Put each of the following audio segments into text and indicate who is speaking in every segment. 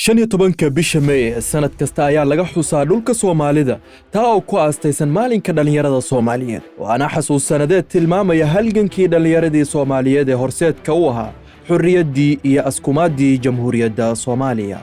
Speaker 1: 15 bisha May sanad kasta ayaa laga xusaa dhulka Soomaalida taa oo ku aastaysan maalinka dhalinyarada Soomaaliyeed waana xasuus sanadeed tilmaamaya halgankii dhalinyaradii Soomaaliyeed ee horseedka u ahaa xurriyaddii iyo askumaadii Jamhuuriyadda Soomaaliya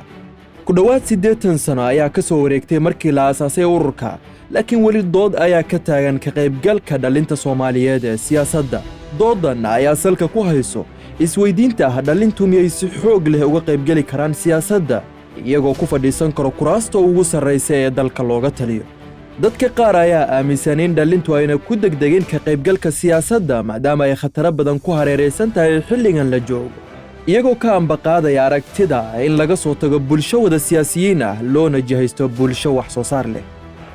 Speaker 1: ku dhawaad 80 sano ayaa ka soo wareegtay markii la aasaasay ururka laakiin weli dood ayaa ka taagan ka qaybgalka dhalinta Soomaaliyeed ee siyaasadda doodan ayaa salka ku hayso isweydiinta dhalintu miyay si xoog leh uga qaybgali karaan siyaasadda iyagoo ku fadhiisan karo kuraasta ugu sarreysa ee dalka looga taliyo dadka qaar ayaa aaminsan in dhalintu ayna ku degdegin ka qaybgalka siyaasadda maadaama ay khataro badan ku hareeraysan tahay xilligan la joogo iyagoo ka ambaqaadaya aragtida in laga soo tago bulsho wada siyaasiyiin loona jihaysto bulsho wax soo saar leh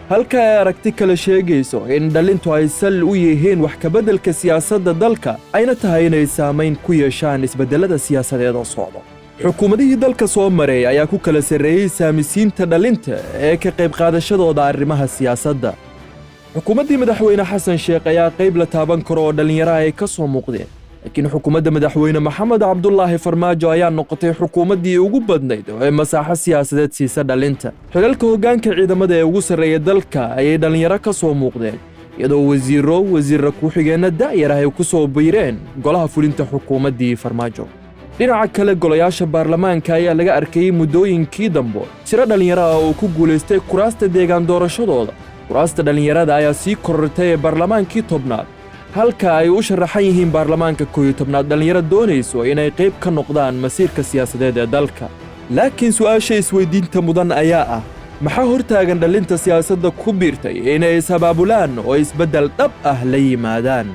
Speaker 1: halka ay aragti kale sheegayso in dhalintu ay sal u yihiin wax ka beddelka siyaasadda dalka ayna tahay inay saamayn ku yeeshaan isbeddelada siyaasadeed oo socda xukuumadihii dalka soo maray ayaa ku kala sarreeyay saamisiinta dhalinta ee ka qayb qaadashadooda arrimaha siyaasadda xukuumaddii madaxweyne xasan sheekh ayaa qayb la taaban karo oo dhalinyaro ay ka soo muuqdeen laakiin xukuumadda madaxweyne maxamed cabdullaahi farmaajo ayaa noqotay xukuumaddii ugu badnayd oo ay masaaxo siyaasadeed siisa dhalinta xilalka hoggaanka ciidamada ee ugu sarreeya dalka ayay dhalinyaro ka soo muuqdeen iyadoo wasiirra ku-xigeenna da'yar ay ku soo biireen golaha fulinta xukuumaddii farmaajo dhinaca kale golayaasha baarlamaanka ayaa laga arkayay muddooyinkii dambe tiro dhalinyaro ah oo ku guulaystay kuraasta deegaan doorashadooda kuraasta dhalinyarada ayaa sii korortay ee baarlamaankii tobnaad halka ay u sharaxan yihiin baarlamaanka 11aad dhalinyaro doonayso inay qayb ka noqdaan masiirka siyaasadeed ee dalka laakiin su'aasha isweydiinta mudan ayaa ah maxaa hortaagan dhalinta siyaasadda ku biirtay inay is abaabulaan oo isbeddel dhab ah la yimaadaan